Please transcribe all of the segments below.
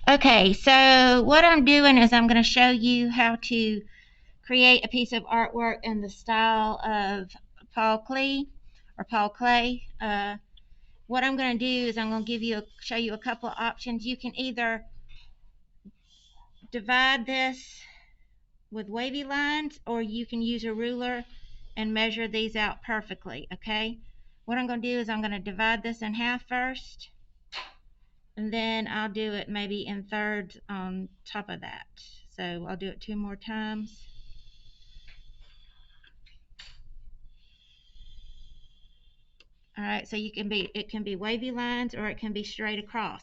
Okay, so what I'm doing is I'm going to show you how to create a piece of artwork in the style of Paul Klee or Paul Clay. What I'm going to do is I'm going to show you a couple of options. You can either divide this with wavy lines, or you can use a ruler and measure these out perfectly. Okay, what I'm going to do is I'm going to divide this in half first, and then I'll do it maybe in thirds on top of that. So I'll do it 2 more times. All right, so it can be wavy lines or it can be straight across.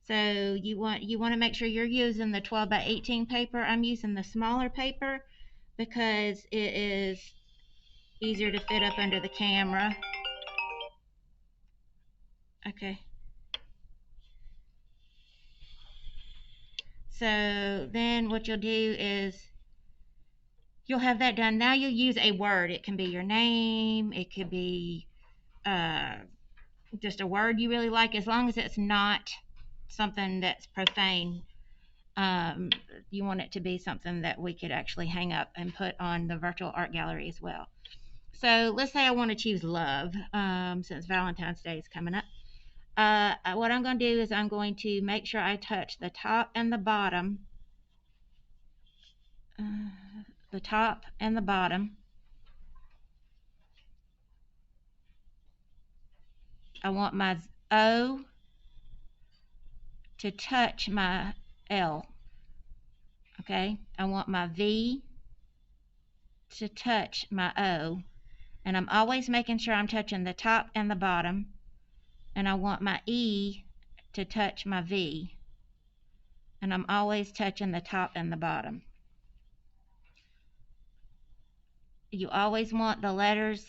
So you want to make sure you're using the 12 by 18 paper. I'm using the smaller paper because it is easier to fit up under the camera. Okay. So then what you'll do is you'll have that done. Now you'll use a word. It can be your name. It could be just a word you really like, as long as it's not something that's profane. You want it to be something that we could actually hang up and put on the virtual art gallery as well. So let's say I want to choose love, since Valentine's Day is coming up. What I'm going to do is I'm going to make sure I touch the top and the bottom. The top and the bottom. I want my O to touch my L. Okay, I want my V to touch my O, and I'm always making sure I'm touching the top and the bottom, and I want my E to touch my V, and I'm always touching the top and the bottom. You always want the letters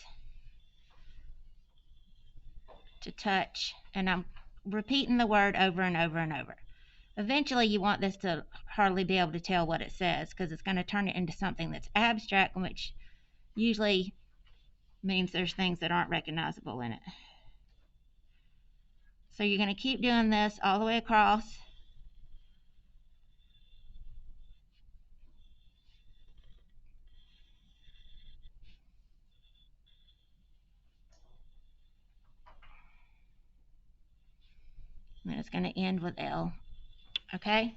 to touch, and I'm repeating the word over and over and over. Eventually you want this to hardly be able to tell what it says, because it's going to turn it into something that's abstract, which usually means there's things that aren't recognizable in it. So you're going to keep doing this all the way across. And it's going to end with L. Okay?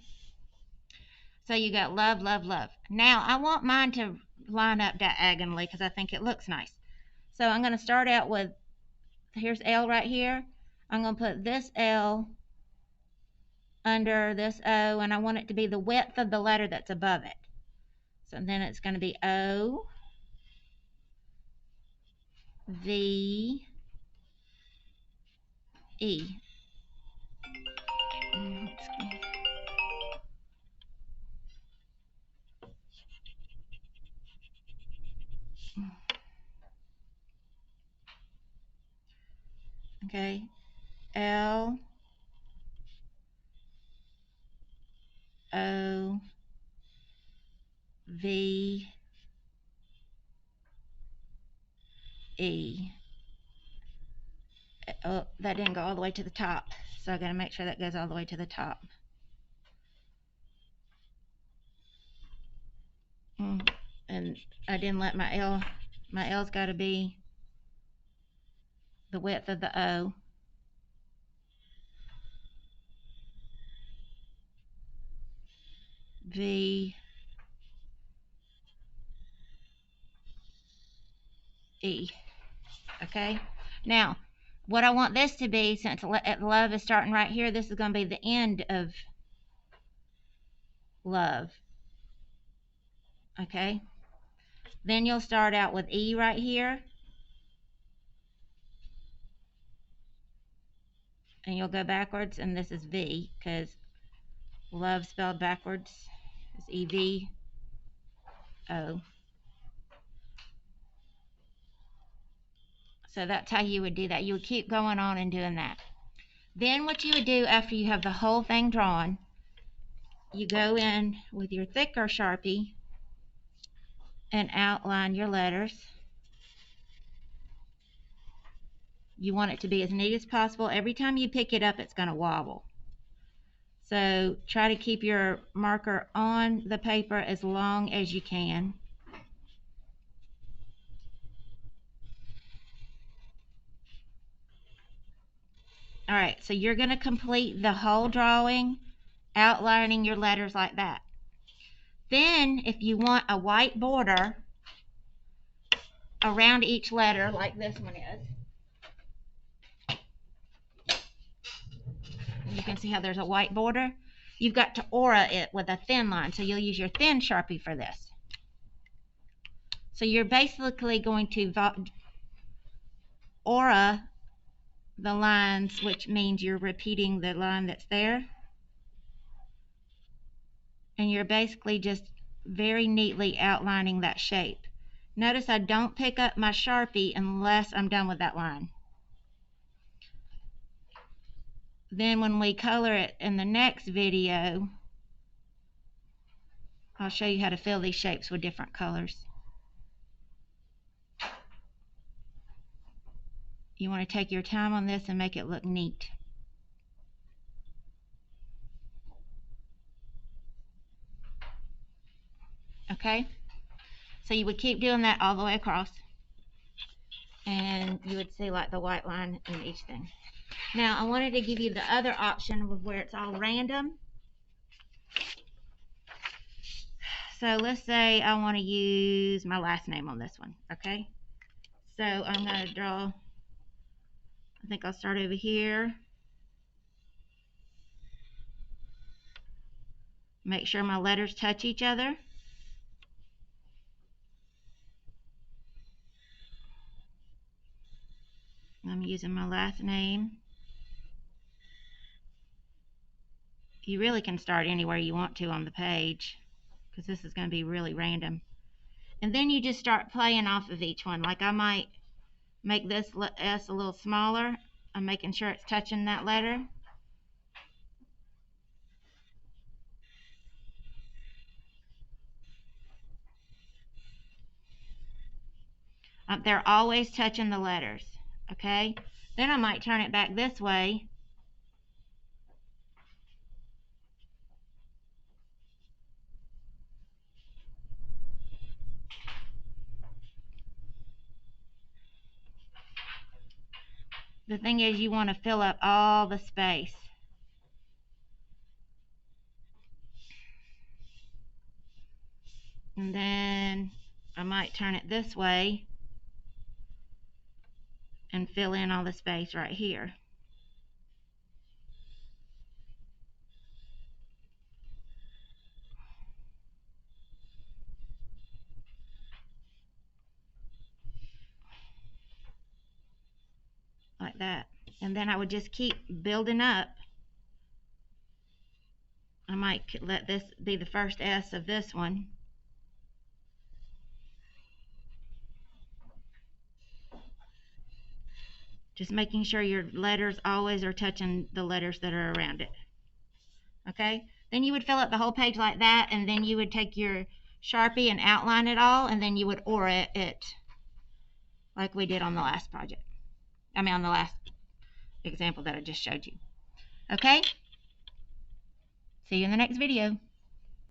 So you got love, love, love. Now I want mine to line up diagonally because I think it looks nice. So I'm going to start out with, here's L right here. I'm going to put this L under this O, and I want it to be the width of the letter that's above it. So then it's going to be O, V, E. Okay, L, O, V, E. Oh, that didn't go all the way to the top, so I got to make sure that goes all the way to the top. And I didn't let my L's got to be the width of the O. V, E. Okay, now what I want this to be, since love is starting right here, this is going to be the end of love. Okay, then you'll start out with E right here, and you'll go backwards, and this is V, because love spelled backwards is E-V-O. So that's how you would do that. You would keep going on and doing that. Then what you would do after you have the whole thing drawn, you go in with your thicker Sharpie and outline your letters. You want it to be as neat as possible. Every time you pick it up, it's going to wobble. So try to keep your marker on the paper as long as you can. All right, so you're going to complete the whole drawing, outlining your letters like that. Then, if you want a white border around each letter, like this one is, you can see how there's a white border. You've got to aura it with a thin line, so you'll use your thin Sharpie for this. So you're basically going to aura the lines, which means you're repeating the line that's there. And you're basically just very neatly outlining that shape. Notice I don't pick up my Sharpie unless I'm done with that line. Then when we color it in the next video, I'll show you how to fill these shapes with different colors. You want to take your time on this and make it look neat. Okay? So you would keep doing that all the way across. And you would see like the white line in each thing. Now I wanted to give you the other option with where it's all random. So let's say I want to use my last name on this one, okay? So I'm going to draw, I think I'll start over here. Make sure my letters touch each other. I'm using my last name. You really can start anywhere you want to on the page, because this is going to be really random. And then you just start playing off of each one. Like I might make this S a little smaller. I'm making sure it's touching that letter. They're always touching the letters, okay? Then I might turn it back this way. The thing is, you want to fill up all the space. And then I might turn it this way and fill in all the space right here. Like that. And then I would just keep building up. I might let this be the first S of this one. Just making sure your letters always are touching the letters that are around it. Okay? Then you would fill up the whole page like that, and then you would take your Sharpie and outline it all, and then you would aura it like we did on the last project. I mean, on the last example that I just showed you. Okay? See you in the next video.